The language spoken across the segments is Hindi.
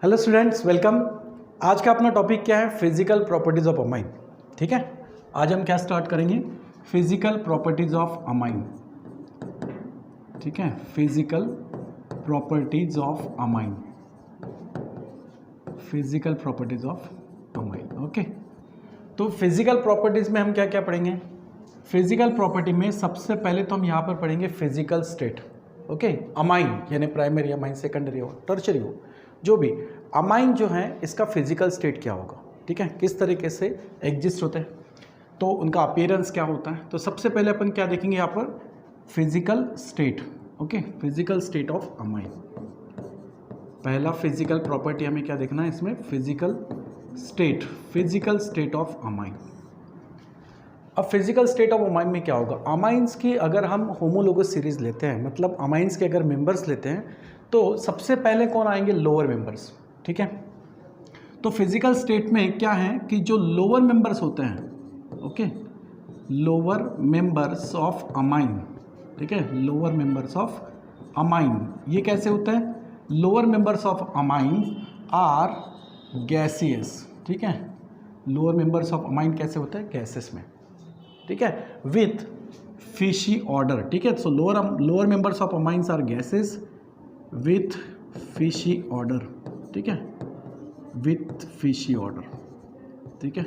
Hello students, welcome. आज का अपना टॉपिक क्या है? Physical properties of amine. ठीक है, आज हम क्या स्टार्ट करेंगे? Physical properties of amine. ठीक है, physical properties of amine, physical properties of amine. Okay, तो फिजिकल प्रॉपर्टीज में हम क्या क्या पढ़ेंगे? फिजिकल प्रॉपर्टी में सबसे पहले तो हम यहाँ पर पढ़ेंगे फिजिकल स्टेट। ओके, अमाइन यानी प्राइमरी अमाइन, सेकेंडरी हो, टर्शरी हो, जो भी अमाइन जो है इसका फिजिकल स्टेट क्या होगा। ठीक है, किस तरीके से एग्जिस्ट होते हैं, तो उनका अपीयरेंस क्या होता है। तो सबसे पहले अपन क्या देखेंगे यहाँ पर? Physical state. Okay, physical state of amine. पहला फिजिकल प्रॉपर्टी हमें क्या देखना है इसमें? Physical state, physical state of amine. अब फिजिकल स्टेट ऑफ अमाइन में क्या होगा? अमाइंस की अगर हम होमोलोगस सीरीज लेते हैं, मतलब अमाइंस के अगर मेंबर्स लेते हैं, तो सबसे पहले कौन आएंगे? Lower members. ठीक है, तो फिजिकल स्टेट में क्या है कि जो लोअर मेंबर्स होते हैं, okay, lower members of amine. ठीक है, लोअर मेंबर्स ऑफ अमाइन ये कैसे होता है? Lower members of amine are gaseous. ठीक है, लोअर मेंबर्स ऑफ अमाइन कैसे होते हैं? गैसेस में। ठीक है, विथ फिशी ऑर्डर। ठीक है, so lower members of amines are gases with fishy odour. ठीक है, विथ फिशी ऑर्डर। ठीक है,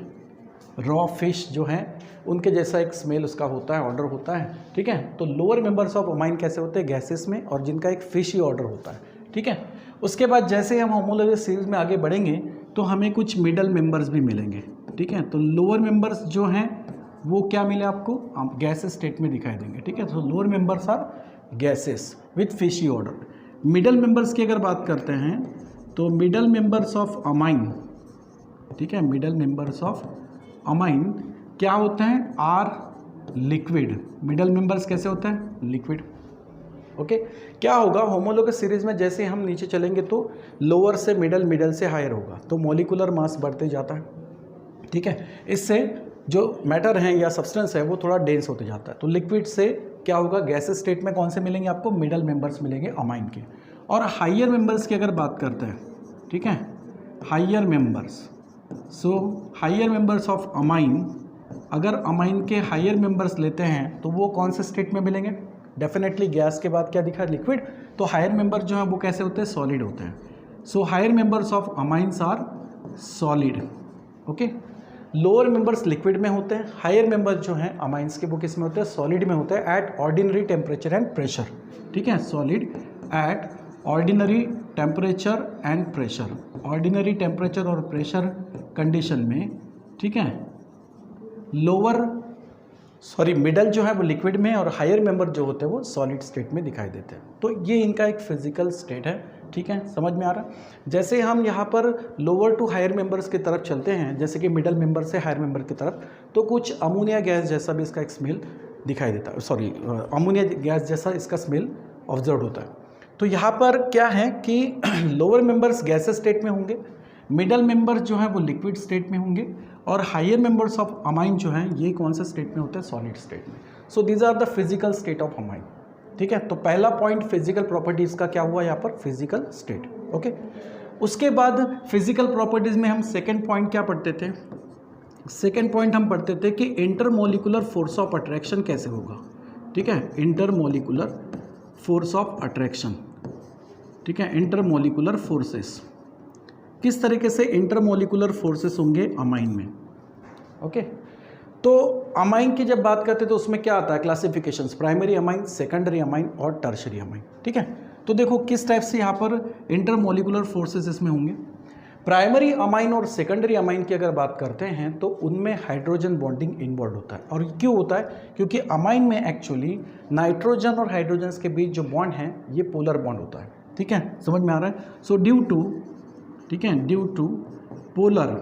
रॉ फिश जो है उनके जैसा एक स्मेल उसका होता है, ऑर्डर होता है। ठीक है, तो लोअर मेंबर्स ऑफ अमाइन कैसे होते हैं? गैसेस में, और जिनका एक फिशी ऑर्डर होता है। ठीक है, उसके बाद जैसे हम होमोलोगस सीरीज में आगे बढ़ेंगे तो हमें कुछ मिडल मेंबर्स भी मिलेंगे। ठीक है, तो लोअर मेंबर्स जो हैं वो क्या मिले आपको? गैसेस स्टेट में दिखाई देंगे। ठीक है, तो lower members are gases with fishy odour. Middle members की अगर बात करते हैं तो मिडल मेंबर्स ऑफ अमाइन, ठीक है, मिडल मेंबर्स ऑफ अमाइन क्या होते हैं? Are liquid. मिडल मेंबर्स कैसे होते हैं? लिक्विड। ओके, क्या होगा होमोलोगस सीरीज में? जैसे हम नीचे चलेंगे तो लोअर से मिडल, मिडल से हायर होगा, तो मॉलिक्यूलर मास बढ़ते जाता है। ठीक है, इससे जो मैटर है या सब्सटेंस है वो थोड़ा डेंस होते जाता है। तो लिक्विड से क्या होगा? गैसेस स्टेट में कौन से मिलेंगे आपको? मिडल मेंबर्स मिलेंगे अमाइन के। और हाइयर मेंबर्स की अगर बात करते हैं, ठीक है, higher members, so higher members of amine, अगर अमाइन के हाइयर मेंबर्स लेते हैं तो वो कौन से स्टेट में मिलेंगे? डेफिनेटली गैस के बाद क्या दिखा? लिक्विड। तो हायर मेंबर जो है वो कैसे होते हैं? सॉलिड होते हैं। So higher members of amines are solid. Okay, lower members liquid में होते हैं, हायर मेंबर्स जो हैं अमाइंस के वो किस में होते हैं? सॉलिड में होते हैं at ordinary temperature and pressure. ठीक है, solid at ordinary temperature and pressure, ordinary temperature और प्रेशर कंडीशन में। ठीक है, मिडल जो है वो लिक्विड में और हायर मेंबर जो होते हैं वो सॉलिड स्टेट में दिखाई देते हैं। तो ये इनका एक फिजिकल स्टेट है। ठीक है, समझ में आ रहा है? जैसे हम यहाँ पर लोअर टू हायर मेंबर्स की तरफ चलते हैं, जैसे कि मिडल मेंबर से हायर मेंबर की तरफ, तो कुछ अमोनिया गैस जैसा भी इसका एक स्मेल दिखाई देता है। सॉरी, अमोनिया गैस जैसा इसका स्मेल ऑब्जर्व होता है। तो यहाँ पर क्या है कि लोअर मेंबर्स गैसेस स्टेट में होंगे, मिडल मेंबर्स जो है वो लिक्विड स्टेट में होंगे, और हायर मेंबर्स ऑफ अमाइन जो हैं ये कौन सा स्टेट में होते हैं? सॉलिड स्टेट में। So these are the physical state of amine. ठीक है, तो पहला पॉइंट फिजिकल प्रॉपर्टीज का क्या हुआ यहाँ पर? Physical state. ओके, उसके बाद फिजिकल प्रॉपर्टीज में हम सेकेंड पॉइंट क्या पढ़ते थे? सेकेंड पॉइंट हम पढ़ते थे कि इंटरमोलिकुलर फोर्स ऑफ अट्रैक्शन कैसे होगा। ठीक है, इंटरमोलिकुलर फोर्स ऑफ अट्रैक्शन। ठीक है, इंटरमोलिकुलर फोर्सेस, किस तरीके से इंटरमोलिकुलर फोर्सेस होंगे अमाइन में। ओके, तो अमाइन की जब बात करते हैं तो उसमें क्या आता है? Classifications, primary amine, secondary amine और टर्शरी अमाइन। ठीक है, तो देखो किस टाइप से यहाँ पर इंटरमोलिकुलर फोर्सेस इसमें होंगे। प्राइमरी अमाइन और सेकेंडरी अमाइन की अगर बात करते हैं तो उनमें हाइड्रोजन बॉन्डिंग इन्वॉल्व होता है। और क्यों होता है? क्योंकि अमाइन में एक्चुअली नाइट्रोजन और हाइड्रोजन के बीच जो बॉन्ड है ये पोलर बॉन्ड होता है। ठीक है, समझ में आ रहा है? सो ड्यू टू, ठीक है, due to polar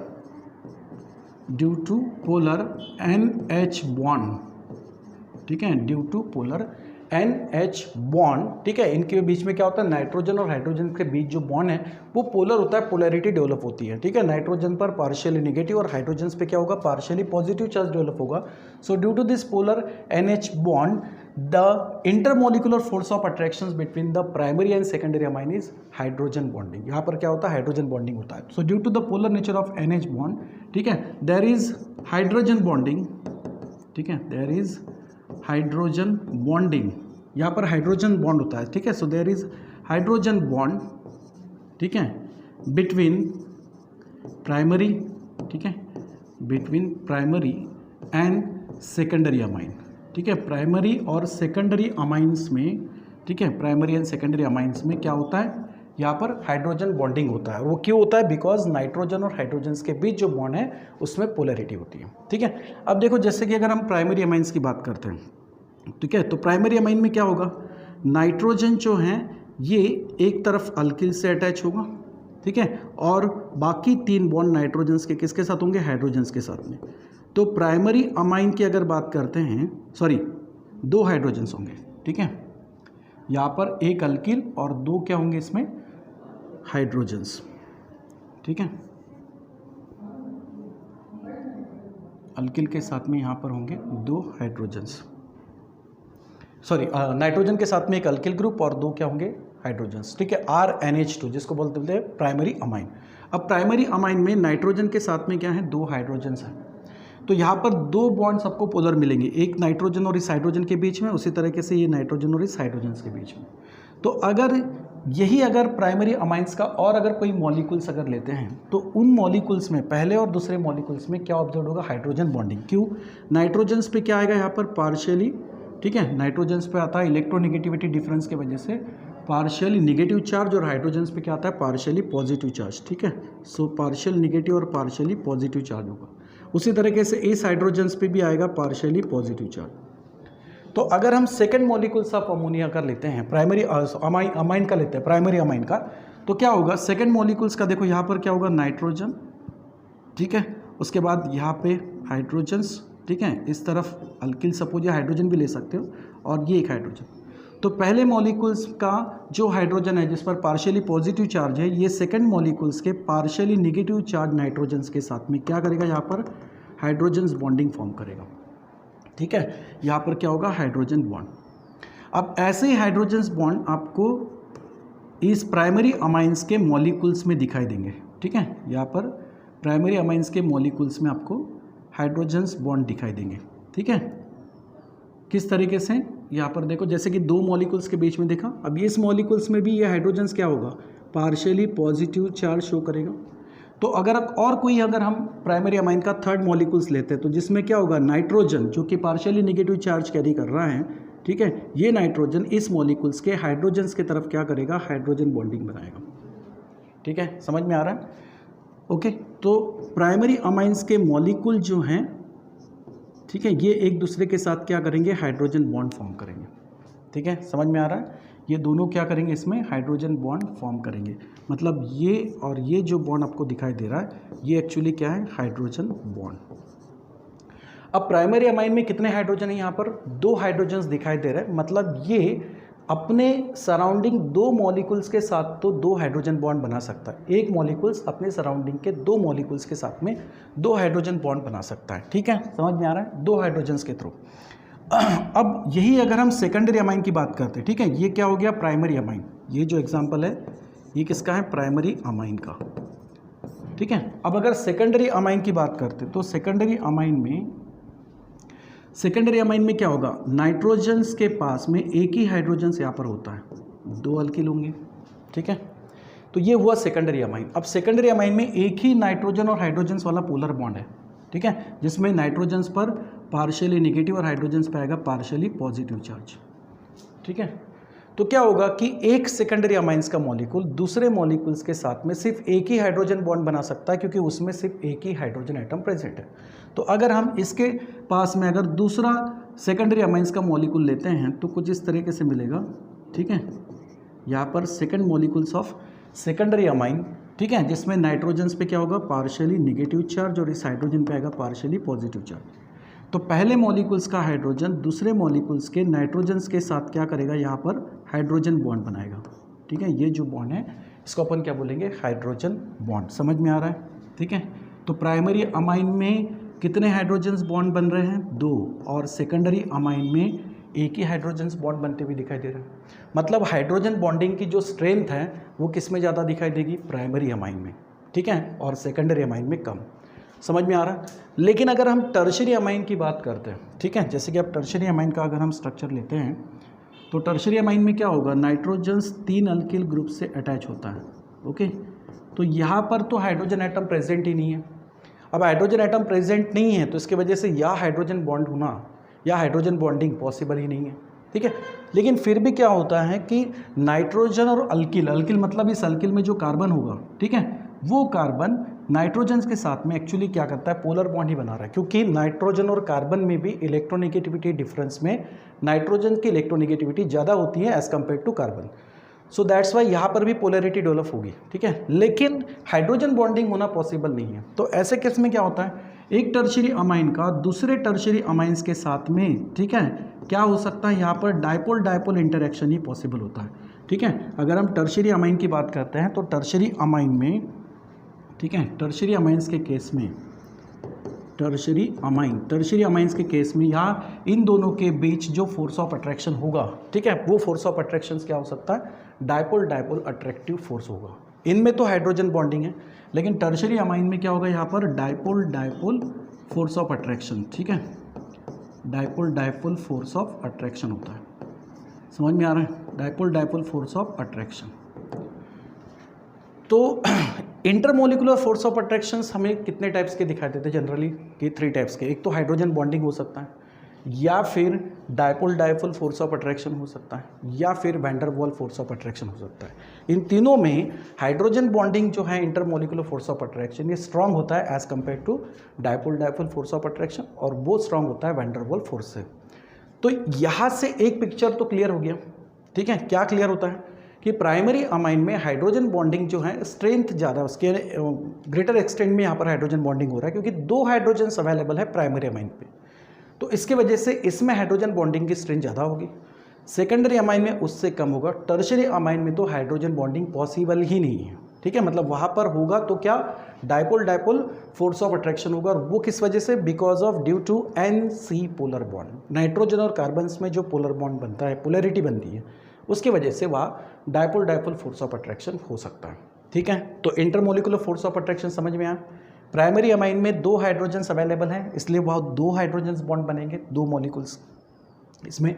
NH bond. ठीक है, due to polar NH bond. ठीक है, इनके बीच में क्या होता है? नाइट्रोजन और हाइड्रोजन के बीच जो बॉन्ड है वो पोलर होता है, पोलैरिटी डेवलप होती है। ठीक है, नाइट्रोजन पर पार्शियली नेगेटिव और हाइड्रोजन पे क्या होगा? पार्शियली पॉजिटिव चार्ज डेवलप होगा। So due to this polar NH bond the intermolecular force of attraction between the primary and secondary amine is hydrogen bonding. यहाँ पर क्या होता है, हाइड्रोजन बॉन्डिंग होता है। So due to the polar nature of NH bond, ठीक है, देयर इज हाइड्रोजन बॉन्डिंग, ठीक है, देयर इज हाइड्रोजन बॉन्डिंग, यहाँ पर हाइड्रोजन बॉन्ड होता है, ठीक है। So there is hydrogen bond, ठीक है, बिटवीन प्राइमरी, ठीक है, between primary and secondary amine, ठीक है। प्राइमरी और सेकेंडरी अमाइंस में, ठीक है, प्राइमरी एंड सेकेंडरी अमाइंस में क्या होता है, यहाँ पर हाइड्रोजन बॉन्डिंग होता है। वो क्यों होता है, बिकॉज नाइट्रोजन और हाइड्रोजन के बीच जो बॉन्ड है उसमें पोलैरिटी होती है, ठीक है। अब देखो, जैसे कि अगर हम प्राइमरी अमाइंस की बात करते हैं, ठीक है, तो प्राइमरी अमाइन में क्या होगा, नाइट्रोजन जो है ये एक तरफ अल्किल से अटैच होगा, ठीक है, और बाकी 3 बॉन्ड नाइट्रोजन के किसके साथ होंगे, हाइड्रोजन के साथ में। तो प्राइमरी अमाइन की अगर बात करते हैं, सॉरी 2 हाइड्रोजन्स होंगे, ठीक है, यहाँ पर एक अल्किल और 2 क्या होंगे इसमें, हाइड्रोजन्स, ठीक है। अल्किल के साथ में यहाँ पर होंगे 2 हाइड्रोजन्स, सॉरी नाइट्रोजन के साथ में एक अल्किल ग्रुप और 2 क्या होंगे, हाइड्रोजन्स, ठीक है, RNH2 जिसको बोलते हैं प्राइमरी अमाइन। अब प्राइमरी अमाइन में नाइट्रोजन के साथ में क्या है, 2 हाइड्रोजन्स हैं, तो यहाँ पर 2 बॉन्ड्स आपको पोलर मिलेंगे, एक नाइट्रोजन और इस हाइड्रोजन के बीच में, उसी तरीके से ये नाइट्रोजन और इस हाइड्रोजन के बीच में। तो अगर प्राइमरी अमाइंस का और अगर कोई मॉलिक्यूल्स अगर लेते हैं, तो उन मॉलिक्यूल्स में पहले और दूसरे मॉलिक्यूल्स में क्या ऑब्जर्व होगा, हाइड्रोजन बॉन्डिंग। क्यों, नाइट्रोजन्स पे क्या आएगा यहाँ पर पार्शियली, ठीक है, नाइट्रोजन्स पे आता है इलेक्ट्रोनेगेटिविटी डिफरेंस की वजह से पार्शियली निगेटिव चार्ज, और हाइड्रोजन्स पे क्या आता है, पार्शियली पॉजिटिव चार्ज, ठीक है। सो पार्शियल निगेटिव और पार्शियली पॉजिटिव चार्ज होगा। उसी तरीके से इस हाइड्रोजन्स पे भी आएगा पार्शियली पॉजिटिव चार्ज। तो अगर हम सेकेंड मॉलिक्यूल्स ऑफ अमोनिया का लेते हैं, प्राइमरी अमाइन का लेते हैं, प्राइमरी अमाइन का, तो क्या होगा, सेकेंड मॉलिक्यूल्स का देखो यहाँ पर क्या होगा, नाइट्रोजन, ठीक है, उसके बाद यहाँ पे हाइड्रोजन्स, ठीक है, इस तरफ अल्किल सपोज या हाइड्रोजन भी ले सकते हो, और ये एक हाइड्रोजन। तो पहले मॉलिक्यूल्स का जो हाइड्रोजन है जिस पर पार्शियली पॉजिटिव चार्ज है, ये सेकंड मॉलिक्यूल्स के पार्शियली नेगेटिव चार्ज नाइट्रोजन्स के साथ में क्या करेगा, यहाँ पर हाइड्रोजन्स बॉन्डिंग फॉर्म करेगा, ठीक है, यहाँ पर क्या होगा, हाइड्रोजन बॉन्ड। अब ऐसे ही हाइड्रोजन्स बॉन्ड आपको इस प्राइमरी अमाइंस के मॉलिक्यूल्स में दिखाई देंगे, ठीक है, यहाँ पर प्राइमरी अमाइंस के मॉलिक्यूल्स में आपको हाइड्रोजन्स बॉन्ड दिखाई देंगे, ठीक है। किस तरीके से, यहाँ पर देखो, जैसे कि 2 मॉलिक्यूल्स के बीच में देखा, अब इस मॉलिक्यूल्स में भी ये हाइड्रोजन्स क्या होगा, पार्शियली पॉजिटिव चार्ज शो करेगा। तो अगर और कोई अगर हम प्राइमरी अमाइन का थर्ड मॉलिक्यूल्स लेते हैं, तो जिसमें क्या होगा, नाइट्रोजन जो कि पार्शियली नेगेटिव चार्ज कैरी कर रहा है, ठीक है, ये नाइट्रोजन इस मॉलिक्यूल्स के हाइड्रोजन्स की तरफ क्या करेगा, हाइड्रोजन बॉन्डिंग बनाएगा, ठीक है, समझ में आ रहा है, ओके। तो प्राइमरी अमाइंस के मॉलिक्यूल जो हैं, ठीक है, ये एक दूसरे के साथ क्या करेंगे, हाइड्रोजन बॉन्ड फॉर्म करेंगे, ठीक है, समझ में आ रहा है, ये दोनों क्या करेंगे, इसमें हाइड्रोजन बॉन्ड फॉर्म करेंगे। मतलब ये और ये जो बॉन्ड आपको दिखाई दे रहा है, ये एक्चुअली क्या है, हाइड्रोजन बॉन्ड। अब प्राइमरी अमाइन में कितने हाइड्रोजन है, यहाँ पर 2 हाइड्रोजन्स दिखाई दे रहे हैं, मतलब ये अपने सराउंडिंग 2 मॉलिक्यूल्स के साथ तो 2 हाइड्रोजन बॉन्ड बना सकता है। एक मॉलिक्यूल्स अपने सराउंडिंग के 2 मॉलिक्यूल्स के साथ में 2 हाइड्रोजन बॉन्ड बना सकता है, ठीक है, समझ में आ रहा है, 2 हाइड्रोजन्स के थ्रू। अब यही अगर हम सेकेंडरी अमाइन की बात करते हैं, ठीक है, ये क्या हो गया, प्राइमरी अमाइन। ये जो एग्जांपल है ये किसका है, प्राइमरी अमाइन का, ठीक है। अब अगर सेकेंडरी अमाइन की बात करते हैं, तो सेकेंडरी अमाइन में क्या होगा, नाइट्रोजन्स के पास में एक ही हाइड्रोजन्स यहाँ पर होता है, 2 अल्किल होंगे, ठीक है। तो ये हुआ सेकेंडरी अमाइन। अब सेकेंडरी अमाइन में एक ही नाइट्रोजन और हाइड्रोजन्स वाला पोलर बॉन्ड है, ठीक है, जिसमें नाइट्रोजन्स पर पार्शियली नेगेटिव और हाइड्रोजन्स पे आएगा पार्शियली पॉजिटिव चार्ज, ठीक है। तो क्या होगा कि एक सेकेंडरी अमाइंस का मॉलिक्यूल दूसरे मॉलिक्यूल्स के साथ में सिर्फ एक ही हाइड्रोजन बॉन्ड बना सकता है, क्योंकि उसमें सिर्फ एक ही हाइड्रोजन एटम प्रेजेंट है। तो अगर हम इसके पास में अगर दूसरा सेकेंडरी अमाइंस का मॉलिक्यूल लेते हैं, तो कुछ इस तरीके से मिलेगा, ठीक है, यहाँ पर second molecules of secondary amine, ठीक है, जिसमें नाइट्रोजन्स पे क्या होगा, पार्शियली नेगेटिव चार्ज, और इस हाइड्रोजन पे आएगा पार्शियली पॉजिटिव चार्ज। तो पहले मॉलिक्यूल्स का हाइड्रोजन दूसरे मॉलिक्यूल्स के नाइट्रोजन्स के साथ क्या करेगा, यहाँ पर हाइड्रोजन बॉन्ड बनाएगा, ठीक है। ये जो बॉन्ड है इसको अपन क्या बोलेंगे, हाइड्रोजन बॉन्ड। समझ में आ रहा है, ठीक है। तो प्राइमरी अमाइन में कितने हाइड्रोजन्स बॉन्ड बन रहे हैं, 2, और सेकेंडरी अमाइन में एक ही हाइड्रोजन बॉन्ड बनते हुए दिखाई दे रहा है। मतलब हाइड्रोजन बॉन्डिंग की जो स्ट्रेंथ है वो किस में ज़्यादा दिखाई देगी, प्राइमरी अमाइन में, ठीक है, और सेकेंडरी अमाइन में कम। समझ में आ रहा है। लेकिन अगर हम टर्शरी अमाइन की बात करते हैं, ठीक है, जैसे कि अब टर्शरी अमाइन का अगर हम स्ट्रक्चर लेते हैं तो टर्शरी अमाइन में क्या होगा, नाइट्रोजन्स 3 अल्किल ग्रुप से अटैच होता है। ओके, तो यहाँ पर तो हाइड्रोजन एटम प्रेजेंट ही नहीं है। अब हाइड्रोजन एटम प्रेजेंट नहीं है तो इसके वजह से या हाइड्रोजन बॉन्ड होना या हाइड्रोजन बॉन्डिंग पॉसिबल ही नहीं है, ठीक है। लेकिन फिर भी क्या होता है कि नाइट्रोजन और अल्किल, अल्किल मतलब इस अल्किल में जो कार्बन होगा, ठीक है, वो कार्बन नाइट्रोजन के साथ में एक्चुअली क्या करता है, पोलर बॉन्ड ही बना रहा है, क्योंकि नाइट्रोजन और कार्बन में भी इलेक्ट्रोनेगेटिविटी डिफरेंस में नाइट्रोजन की इलेक्ट्रोनेगेटिविटी ज़्यादा होती है as compare to carbon. So that's why यहाँ पर भी पोलैरिटी डेवलप होगी, ठीक है, लेकिन हाइड्रोजन बॉन्डिंग होना पॉसिबल नहीं है। तो ऐसे केस में क्या होता है, एक टर्शरी अमाइन का दूसरे टर्शरी अमाइंस के साथ में, ठीक है, क्या हो सकता है, यहाँ पर डायपोल डायपोल इंटरेक्शन ही पॉसिबल होता है, ठीक है। अगर हम टर्शरी अमाइन की बात करते हैं तो टर्शरी अमाइन में, ठीक है, टर्शरी अमाइंस के केस में, टर्शरी अमाइंस के केस में यहाँ इन दोनों के बीच जो फोर्स ऑफ अट्रैक्शन होगा, ठीक है, वो फोर्स ऑफ अट्रैक्शन क्या हो सकता है, डायपोल डायपोल अट्रैक्टिव फोर्स होगा। इनमें तो हाइड्रोजन बॉन्डिंग है, लेकिन टर्शरी अमाइन में क्या होगा, यहाँ पर dipole dipole force of attraction, ठीक है, dipole dipole force of attraction होता है। समझ में आ रहा है, dipole dipole force of attraction. तो इंटरमोलिकुलर फोर्स ऑफ अट्रैक्शंस हमें कितने टाइप्स के दिखाई देते हैं जनरली, कि 3 टाइप्स के। एक तो हाइड्रोजन बॉन्डिंग हो सकता है, या फिर dipole dipole force of attraction हो सकता है, या फिर वैन डर वाल फोर्स ऑफ अट्रैक्शन हो सकता है। इन तीनों में हाइड्रोजन बॉन्डिंग जो है इंटरमोलिकुलर फोर्स ऑफ अट्रैक्शन, ये स्ट्रांग होता है as compare to dipole dipole force of attraction, और वो स्ट्रांग होता है वैन डर वाल फोर्स से। तो यहाँ से एक पिक्चर तो क्लियर हो गया, ठीक है। क्या क्लियर होता है कि प्राइमरी अमाइन में हाइड्रोजन बॉन्डिंग जो है स्ट्रेंथ ज़्यादा, उसके ग्रेटर एक्सटेंट में यहाँ पर हाइड्रोजन बॉन्डिंग हो रहा है, क्योंकि 2 हाइड्रोजन्स अवेलेबल है प्राइमरी अमाइन पे, तो इसके वजह से इसमें हाइड्रोजन बॉन्डिंग की स्ट्रेंथ ज़्यादा होगी। सेकेंडरी अमाइन में उससे कम होगा। टर्शरी अमाइन में तो हाइड्रोजन बॉन्डिंग पॉसिबल ही नहीं है, ठीक है, मतलब वहाँ पर होगा तो क्या, dipole dipole force of attraction होगा, और वो किस वजह से, because of due to NC polar bond. Nitrogen और कार्बन में जो पोलर बॉन्ड बनता है, पोलैरिटी बनती है, उसकी वजह से वह dipole dipole force of attraction हो सकता है, ठीक है। तो इंटरमोलिकुलर फोर्स ऑफ अट्रैक्शन समझ में आया। प्राइमरी अमाइन में 2 हाइड्रोजन्स अवेलेबल हैं, इसलिए वह 2 हाइड्रोजन्स बॉन्ड बनेंगे, 2 मॉलिक्यूल्स इसमें।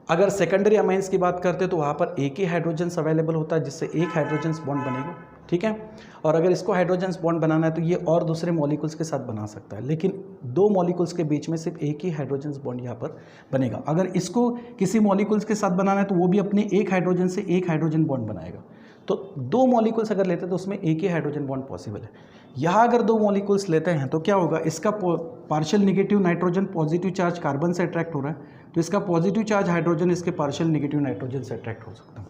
अगर सेकेंडरी अमाइंस की बात करते हैं तो वहाँ पर एक ही हाइड्रोजन्स अवेलेबल होता है, जिससे एक हाइड्रोजन्स बॉन्ड बनेगा, ठीक है। और अगर इसको हाइड्रोजन्स बॉन्ड बनाना है तो ये और दूसरे मॉलिक्यूल्स के साथ बना सकता है, लेकिन 2 मॉलिक्यूल्स के बीच में सिर्फ एक ही हाइड्रोजन्स बॉन्ड यहाँ पर बनेगा। अगर इसको किसी मॉलिक्यूल्स के साथ बनाना है तो वो भी अपने एक हाइड्रोजन से एक हाइड्रोजन बॉन्ड बनाएगा। तो 2 मॉलिक्यूल्स अगर लेते हैं तो उसमें एक ही हाइड्रोजन बॉन्ड पॉसिबल है। यहाँ अगर 2 मॉलिक्यूल्स लेते हैं तो क्या होगा, इसका partial negative nitrogen positive charge carbon से अट्रैक्ट हो रहा है, तो इसका पॉजिटिव चार्ज हाइड्रोजन इसके पार्शियल निगेटिव नाइट्रोजन से अट्रैक्ट हो सकता है,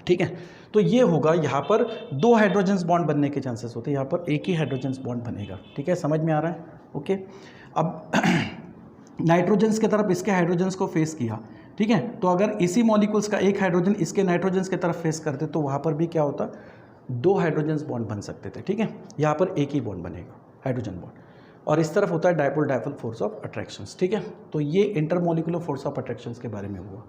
ठीक है। तो ये होगा, यहाँ पर 2 हाइड्रोजन्स बॉन्ड बनने के चांसेस होते हैं, यहाँ पर एक ही हाइड्रोजन्स बॉन्ड बनेगा, ठीक है, समझ में आ रहा है, ओके। अब नाइट्रोजन्स की तरफ इसके हाइड्रोजन्स को फेस किया, ठीक है, तो अगर इसी मॉलिक्यूल्स का एक हाइड्रोजन इसके नाइट्रोजन्स की तरफ फेस करते तो वहाँ पर भी क्या होता, 2 हाइड्रोजन्स बॉन्ड बन सकते थे, ठीक है। यहाँ पर एक ही बॉन्ड बनेगा, हाइड्रोजन बॉन्ड, और इस तरफ होता है dipole dipole force of attractions, ठीक है। तो ये इंटरमोलिकुलर फोर्स ऑफ अट्रैक्शंस के बारे में हुआ,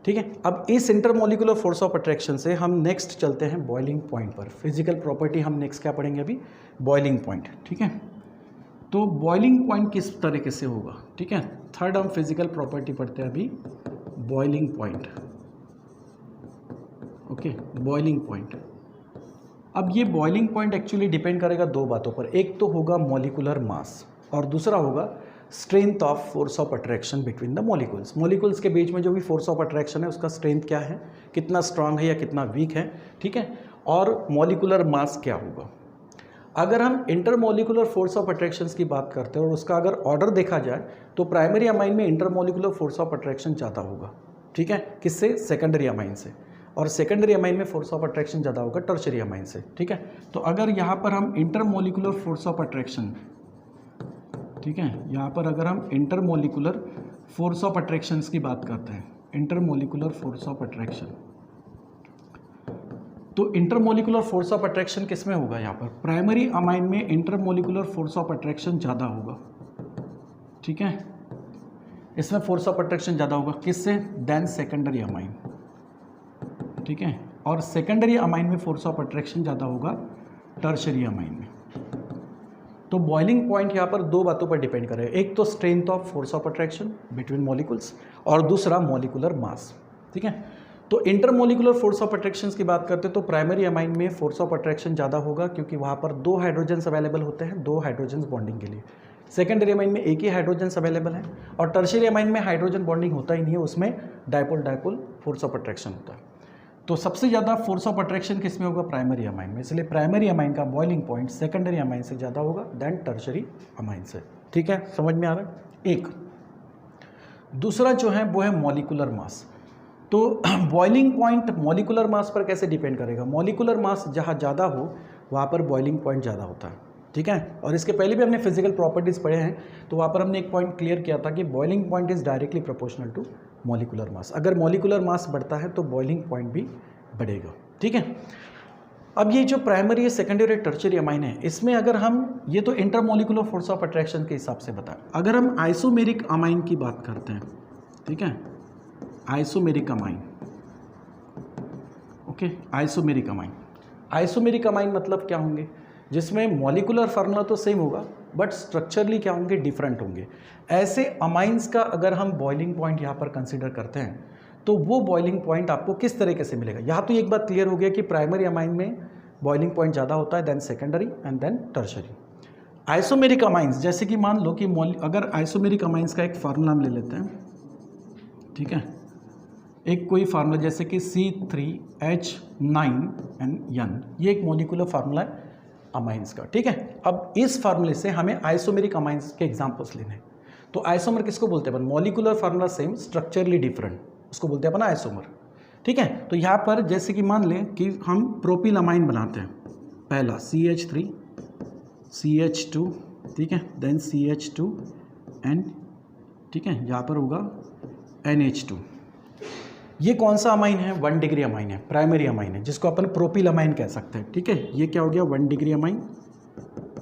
ठीक है। अब इस इंटरमोलिकुलर फोर्स ऑफ अट्रैक्शन से हम नेक्स्ट चलते हैं बॉइलिंग पॉइंट पर। फिजिकल प्रॉपर्टी हम नेक्स्ट क्या पढ़ेंगे अभी, बॉइलिंग पॉइंट, ठीक है। तो बॉइलिंग पॉइंट किस तरीके से होगा, ठीक है। थर्ड हम फिजिकल प्रॉपर्टी पढ़ते हैं अभी, boiling point, okay, boiling point. अब ये बॉइलिंग पॉइंट एक्चुअली डिपेंड करेगा 2 बातों पर, एक तो होगा मॉलिकुलर मास और दूसरा होगा strength of force of attraction between the molecules. Molecules के बीच में जो भी फोर्स ऑफ अट्रैक्शन है उसका स्ट्रेंथ क्या है, कितना स्ट्रांग है या कितना वीक है, ठीक है, और मॉलिकुलर मास क्या होगा। अगर हम इंटरमोलिकुलर फोर्स ऑफ अट्रैक्शंस की बात करते हैं और उसका अगर ऑर्डर देखा जाए तो प्राइमरी अमाइन में इंटरमोलिकुलर फोर्स ऑफ अट्रैक्शन ज़्यादा होगा, ठीक है, किससे, सेकेंडरी अमाइन से, और सेकेंडरी अमाइन में फोर्स ऑफ अट्रैक्शन ज़्यादा होगा टर्शरी अमाइन से, ठीक है। तो अगर यहाँ पर हम इंटरमोलिकुलर फोर्स ऑफ अट्रैक्शन, ठीक है, यहाँ पर अगर हम इंटरमोलिकुलर फोर्स ऑफ अट्रैक्शंस की बात करते हैं, इंटरमोलिकुलर फोर्स ऑफ अट्रैक्शन, तो इंटरमोलिकुलर फोर्स ऑफ अट्रैक्शन किस में होगा, यहाँ पर प्राइमरी अमाइन में इंटरमोलिकुलर फोर्स ऑफ अट्रैक्शन ज़्यादा होगा, ठीक है। इसमें फोर्स ऑफ अट्रैक्शन ज़्यादा होगा किससे, देन सेकेंडरी अमाइन, ठीक है, और सेकेंडरी अमाइन में फोर्स ऑफ अट्रैक्शन ज़्यादा होगा टर्शरी अमाइन में। तो बॉइलिंग पॉइंट यहाँ पर दो बातों पर डिपेंड करेगा, एक तो strength of force of attraction between molecules और दूसरा मॉलिकुलर मास, ठीक है। तो इंटरमोलिकुलर फोर्स ऑफ अट्रैक्शन की बात करते हैं तो प्राइमरी अमाइन में फोर्स ऑफ अट्रैक्शन ज़्यादा होगा क्योंकि वहाँ पर दो हाइड्रोजन्स अवेलेबल होते हैं, दो हाइड्रोजन्स बॉन्डिंग के लिए। सेकेंडरी अमाइन में एक ही हाइड्रोजन्स अवेलेबल है और टर्शियरी अमाइन में हाइड्रोजन बॉन्डिंग होता ही नहीं है, उसमें dipole dipole force of attraction होता है। तो सबसे ज़्यादा फोर्स ऑफ अट्रैक्शन किस में होगा, प्राइमरी अमाइन में, इसलिए प्राइमरी अमाइन का बॉइलिंग पॉइंट सेकेंडरी अमाइन से ज़्यादा होगा देन टर्शरी अमाइन से, ठीक है, समझ में आ रहा है। एक दूसरा जो है वो है मॉलिकुलर मास। तो बॉइलिंग पॉइंट मॉलिकुलर मास पर कैसे डिपेंड करेगा, मॉलिकुलर मास जहाँ ज़्यादा हो वहाँ पर बॉइलिंग पॉइंट ज़्यादा होता है, ठीक है। और इसके पहले भी हमने फिजिकल प्रॉपर्टीज़ पढ़े हैं, तो वहाँ पर हमने एक पॉइंट क्लियर किया था कि boiling point is directly proportional to molecular mass. अगर मॉलिकुलर मास बढ़ता है तो बॉइलिंग पॉइंट भी बढ़ेगा, ठीक है। अब ये जो प्राइमरी है, सेकेंडरी और टर्शियरी अमाइन है, इसमें अगर हम ये तो इंटरमोलिकुलर फोर्स ऑफ अट्रैक्शन के हिसाब से बताएं, अगर हम आइसोमेरिक अमाइन की बात करते हैं, ठीक है, isomeric amine, okay, isomeric amine, isomeric amine मतलब क्या होंगे, जिसमें मॉलिकुलर फार्मूला तो सेम होगा बट स्ट्रक्चरली क्या होंगे, डिफरेंट होंगे। ऐसे अमाइंस का अगर हम बॉइलिंग पॉइंट यहाँ पर कंसीडर करते हैं तो वो बॉइलिंग पॉइंट आपको किस तरीके से मिलेगा। यहाँ तो एक बात क्लियर हो गया कि प्राइमरी अमाइन में बॉइलिंग पॉइंट ज़्यादा होता है then secondary and then tertiary. Isomeric amines, जैसे कि मान लो कि अगर आइसोमेरिक अमाइंस का एक फार्मूला हम ले लेते हैं, ठीक है, एक कोई फार्मूला जैसे कि C3H9N, ये एक मॉलिक्यूलर फार्मूला है अमाइंस का, ठीक है। अब इस फार्मूले से हमें आइसोमेरिक अमाइंस के एग्जांपल्स लेने हैं। तो आइसोमर किसको बोलते हैं अपन, molecular formula same structurally different, उसको बोलते हैं अपन आइसोमर, ठीक है। तो यहाँ पर जैसे कि मान लें कि हम प्रोपिल अमाइन बनाते हैं, पहला CH3 CH2, ठीक है, देन CH2N, ठीक है, यहाँ पर होगा NH2। ये कौन सा अमाइन है, 1 डिग्री अमाइन है, प्राइमरी अमाइन है, जिसको अपन प्रोपिल अमाइन कह सकते हैं, ठीक है। ये क्या हो गया, 1 डिग्री अमाइन,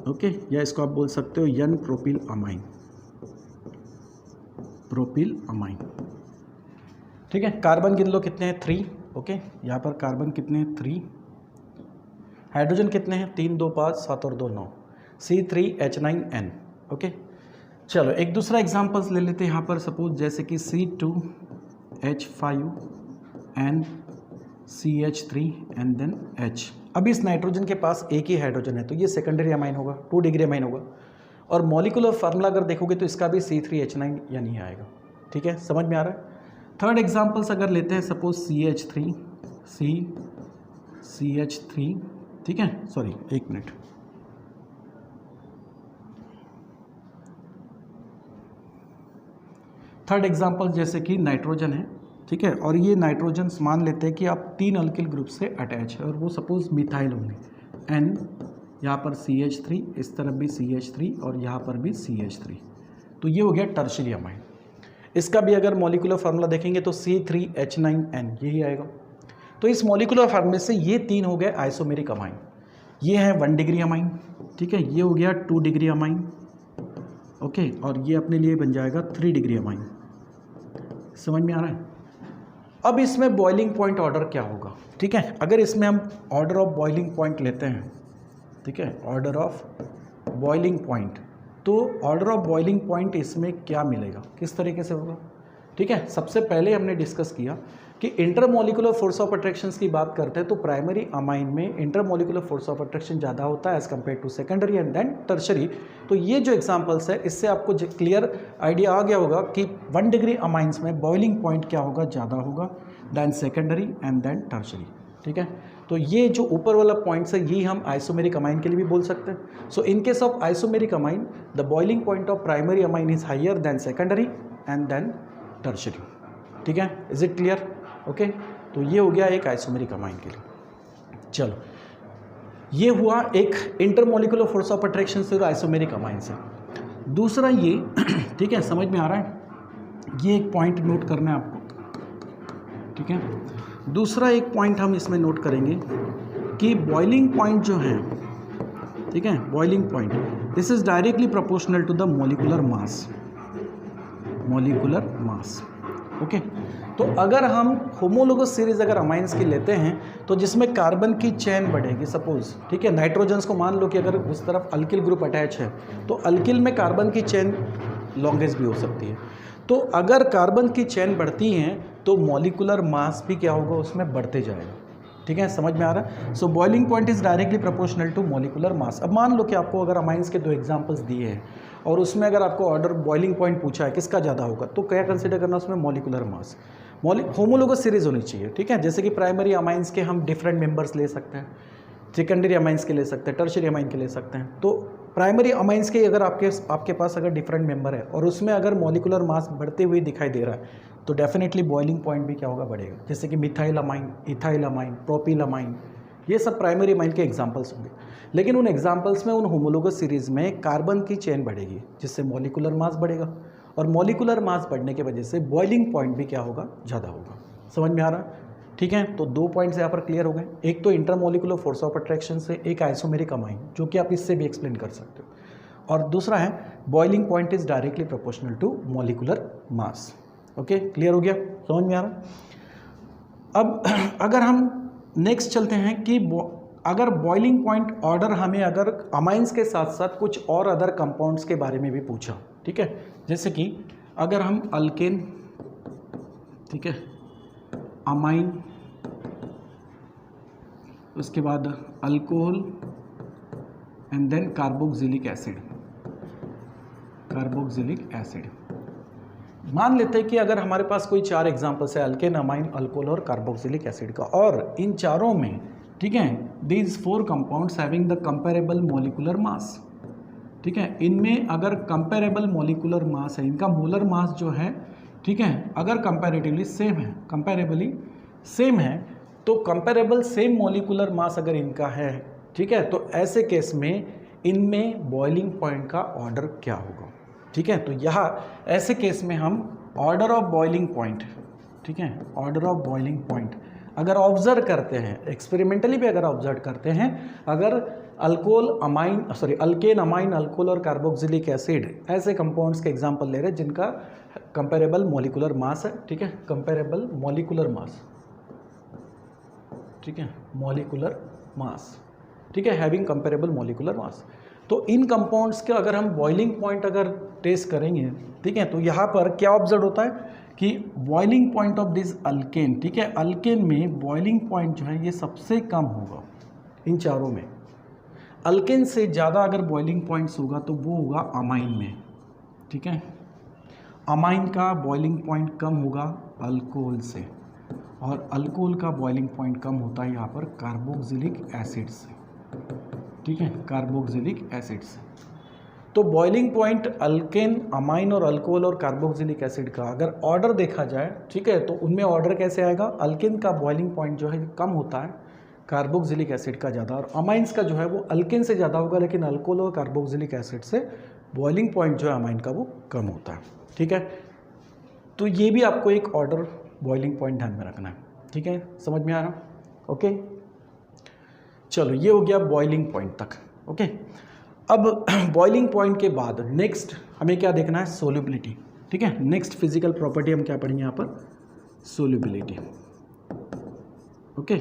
ओके, या इसको आप बोल सकते हो N propyl amine, propyl amine, ठीक है। कार्बन गिन लो कितने हैं, 3, ओके, यहाँ पर कार्बन कितने हैं, 3, हाइड्रोजन कितने हैं, 3 2 5 7 और 2 9, C3H9N, ओके। चलो एक दूसरा एग्जांपल्स ले लेते हैं यहाँ पर, सपोज जैसे कि C2H5N CH3 and then H। अब इस नाइट्रोजन के पास एक ही हाइड्रोजन है तो ये सेकेंडरी अमाइन होगा, 2 डिग्री अमाइन होगा, और मॉलिक्यूलर फार्मूला अगर देखोगे तो इसका भी C3H9 या नहीं आएगा, ठीक है, समझ में आ रहा है। थर्ड एग्जांपल्स अगर लेते हैं, सपोज CH3 CH3, ठीक है, सॉरी एक मिनट, थर्ड एग्जांपल जैसे कि नाइट्रोजन है, ठीक है, और ये नाइट्रोजन मान लेते हैं कि आप 3 अल्किल ग्रुप से अटैच है और वो सपोज मिथाइल होंगे, N, यहाँ पर CH3, इस तरफ भी CH3 और यहाँ पर भी CH3, तो ये हो गया टर्शियरी अमाइन। इसका भी अगर मॉलिक्यूलर फार्मूला देखेंगे तो C3H9N यही आएगा। तो इस मॉलिक्यूलर फार्मूले से ये 3 हो गए आइसोमेरिक अमाइन। ये है 1 डिग्री अमाइन, ठीक है, ये हो गया 2 डिग्री अमाइन, ओके, और ये अपने लिए बन जाएगा 3 डिग्री अमाइन। समझ में आ रहा है। अब इसमें बॉइलिंग पॉइंट ऑर्डर क्या होगा, ठीक है, अगर इसमें हम ऑर्डर ऑफ बॉइलिंग पॉइंट लेते हैं, ठीक है, ऑर्डर ऑफ बॉइलिंग पॉइंट, तो ऑर्डर ऑफ बॉइलिंग पॉइंट इसमें क्या मिलेगा, किस तरीके से होगा, ठीक है। सबसे पहले हमने डिस्कस किया कि इंटरमोलिकुलर फोर्स ऑफ अट्रैक्शन की बात करते हैं तो प्राइमरी अमाइन में इंटरमोलिकुलर फोर्स ऑफ अट्रैक्शन ज़्यादा होता है as compare to secondary and then tertiary. तो ये जो एग्जांपल्स है इससे आपको क्लियर आइडिया आ गया होगा कि 1 डिग्री अमाइंस में बॉइलिंग पॉइंट क्या होगा, ज़्यादा होगा then secondary and then tertiary, ठीक है। तो ये जो ऊपर वाला पॉइंट्स है यही हम आइसोमेरिक अमाइन के लिए भी बोल सकते हैं। So in case of isomeric amine the boiling point of primary amine is higher than secondary and then tertiary, ठीक है, इज इट क्लियर, ओके। तो ये हो गया एक आइसोमेरिक अमाइन के लिए। चलो ये हुआ एक इंटरमोलिकुलर फोर्स ऑफ अट्रैक्शन से आइसोमेरिक अमाइन से। दूसरा ये ठीक है, समझ में आ रहा है, ये एक पॉइंट नोट करना है आपको, ठीक है। दूसरा एक पॉइंट हम इसमें नोट करेंगे कि बॉइलिंग पॉइंट जो है, ठीक है, boiling point this is directly proportional to the molecular mass, molecular mass. Okay, तो अगर हम होमोलोगस सीरीज अगर अमाइंस की लेते हैं तो जिसमें कार्बन की चेन बढ़ेगी, सपोज, ठीक है, नाइट्रोजन्स को मान लो कि अगर उस तरफ अल्किल ग्रुप अटैच है तो अल्किल में कार्बन की चेन लॉन्गेस्ट भी हो सकती है। तो अगर कार्बन की चेन बढ़ती हैं तो मॉलिक्यूलर मास भी क्या होगा, उसमें बढ़ते जाएगा। ठीक है, समझ में आ रहा है। So boiling point is directly proportional to molecular mass. अब मान लो कि आपको अगर अमाइंस के 2 एग्जांपल्स दिए हैं और उसमें अगर आपको ऑर्डर बॉइलिंग पॉइंट पूछा है किसका ज़्यादा होगा, तो क्या कंसिडर करना उसमें, मॉलिक्यूलर मास। होमोलोगस सीरीज होनी चाहिए, ठीक है। जैसे कि प्राइमरी अमाइंस के हम डिफरेंट मेंबर्स ले सकते हैं, सेकेंडरी अमाइंस के ले सकते हैं, टर्शियरी अमाइन के ले सकते हैं। तो प्राइमरी अमाइंस के अगर आपके पास अगर डिफरेंट मेंबर है और उसमें अगर मॉलिक्यूलर मास बढ़ते हुए दिखाई दे रहा है तो डेफिनेटली बॉइलिंग पॉइंट भी क्या होगा, बढ़ेगा। जैसे कि methyl amine, ethyl amine, propyl amine, ये सब प्राइमरी अमाइन के एग्जांपल्स होंगे। लेकिन उन एग्जांपल्स में, उन होमोलोगस सीरीज में कार्बन की चेन बढ़ेगी जिससे मॉलिक्यूलर मास बढ़ेगा, और मॉलिक्यूलर मास बढ़ने की वजह से बॉइलिंग पॉइंट भी क्या होगा, ज़्यादा होगा। समझ में आ रहा है, ठीक है। तो 2 पॉइंट्स यहाँ पर क्लियर हो गए, एक तो इंटरमोलिकुलर फोर्स ऑफ अट्रैक्शन से, एक आइसोमेरिक अमाइन, जो कि आप इससे भी एक्सप्लेन कर सकते हो, और दूसरा है boiling point is directly proportional to molecular mass. Okay, clear हो गया, समझ में आ रहा। अब अगर हम नेक्स्ट चलते हैं कि अगर बॉइलिंग पॉइंट ऑर्डर हमें अगर अमाइंस के साथ साथ कुछ और अदर कंपाउंड्स के बारे में भी पूछा, ठीक है, जैसे कि अगर हम अल्केन, ठीक है, अमाइन, उसके बाद alcohol and then carboxylic acid, carboxylic acid मान लेते हैं कि अगर हमारे पास कोई 4 एग्जांपल्स है, अल्केन, अमाइन, अल्कोहल और कार्बोक्सिलिक एसिड का, और इन चारों में, ठीक है, these 4 compounds having the comparable molecular mass, ठीक है, इनमें अगर कंपेरेबल मॉलिक्यूलर मास है, इनका मोलर मास जो है, ठीक है, अगर कंपैरेटिवली सेम है, कंपैरेबली सेम है, तो कंपैरेबल सेम मॉलिक्यूलर मास अगर इनका है, ठीक है, तो ऐसे केस में इनमें बॉइलिंग पॉइंट का ऑर्डर क्या होगा, ठीक है। तो यहाँ ऐसे केस में हम ऑर्डर ऑफ बॉइलिंग पॉइंट, ठीक है, ऑर्डर ऑफ बॉइलिंग पॉइंट अगर ऑब्जर्व करते हैं, एक्सपेरिमेंटली भी अगर ऑब्जर्व करते हैं, अगर अल्केन, अमाइन, अल्कोहल और कार्बोक्सिलिक एसिड ऐसे कंपाउंड्स के एग्जांपल ले रहे हैं जिनका कंपेरेबल मॉलिक्यूलर मास है, ठीक है, कंपेरेबल मॉलिक्यूलर मास, ठीक है, मॉलिक्यूलर मास, ठीक है, हैविंग कंपेरेबल मॉलिक्यूलर मास। तो इन कंपाउंड्स के अगर हम बॉइलिंग पॉइंट अगर टेस्ट करेंगे, ठीक है, तो यहाँ पर क्या ऑब्जर्व होता है कि boiling point of this alkane, ठीक है, अल्केन में बॉइलिंग पॉइंट जो है ये सबसे कम होगा इन चारों में। अल्केन से ज़्यादा अगर बॉइलिंग पॉइंट्स होगा तो वो होगा अमाइन में, ठीक है, अमाइन का बॉइलिंग पॉइंट कम होगा अल्कोहल से, और अल्कोहल का बॉइलिंग पॉइंट कम होता है यहाँ पर कार्बोक्सिलिक एसिड से, ठीक है, कार्बोक्सिलिक एसिड से। तो बॉइलिंग पॉइंट अल्केन, अमाइन और अल्कोहल और कार्बोक्सिलिक एसिड का अगर ऑर्डर देखा जाए, ठीक है, तो उनमें ऑर्डर कैसे आएगा, अल्केन का बॉइलिंग पॉइंट जो है कम होता है, कार्बोक्सिलिक एसिड का ज़्यादा, और अमाइंस का जो है वो अल्केन से ज़्यादा होगा, लेकिन अल्कोहल और कार्बोक्सिलिक एसिड से बॉइलिंग पॉइंट जो है अमाइन का वो कम होता है, ठीक है। तो ये भी आपको एक ऑर्डर बॉइलिंग पॉइंट ध्यान में रखना है, ठीक है, समझ में आ रहा, ओके। चलो, ये हो गया बॉइलिंग पॉइंट तक, ओके। अब बॉइलिंग पॉइंट के बाद नेक्स्ट हमें क्या देखना है, सोल्यूबिलिटी, ठीक है। नेक्स्ट फिजिकल प्रॉपर्टी हम क्या पढ़ेंगे यहाँ पर, सोल्यूबिलिटी, ओके।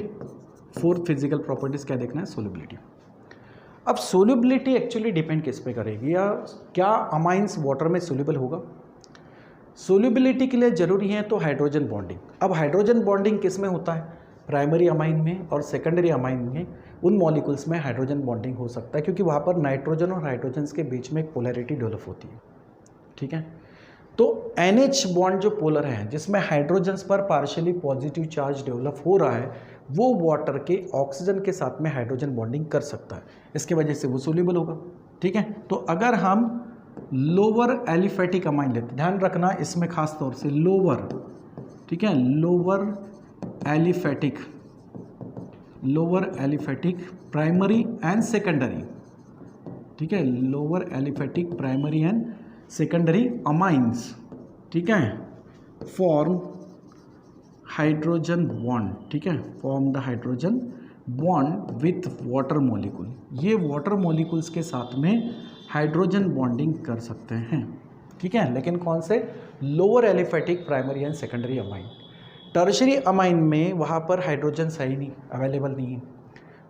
4 फिजिकल प्रॉपर्टीज क्या देखना है, सोल्यूबिलिटी। अब सोल्यूबिलिटी एक्चुअली डिपेंड किस पे करेगी, या क्या अमाइंस वाटर में सोल्यूबल होगा। सोल्यूबिलिटी के लिए जरूरी है तो हाइड्रोजन बॉन्डिंग। अब हाइड्रोजन बॉन्डिंग किस में होता है, प्राइमरी अमाइन में और सेकेंडरी अमाइन में, उन मॉलिक्यूल्स में हाइड्रोजन बॉन्डिंग हो सकता है, क्योंकि वहाँ पर नाइट्रोजन और हाइड्रोजन के बीच में एक पोलैरिटी डेवलप होती है, ठीक है। तो NH बॉन्ड जो पोलर है, जिसमें हाइड्रोजन्स पर पार्शियली पॉजिटिव चार्ज डेवलप हो रहा है, वो वाटर के ऑक्सीजन के साथ में हाइड्रोजन बॉन्डिंग कर सकता है, इसके वजह से वो सोल्यूबल होगा, ठीक है। तो अगर हम लोअर एलिफेटिक अमाइन लेते, ध्यान रखना इसमें खास तौर से लोअर, ठीक है, lower aliphatic primary and secondary, ठीक है, lower aliphatic primary and secondary amines, ठीक है, फॉर्म हाइड्रोजन बॉन्ड, ठीक है, form the hydrogen bond with water molecule. ये वाटर मॉलिक्यूल्स के साथ में हाइड्रोजन बॉन्डिंग कर सकते हैं, ठीक है, लेकिन कौन से, lower aliphatic primary and secondary amine. Tertiary amine में वहाँ पर हाइड्रोजन सही नहीं, अवेलेबल नहीं है,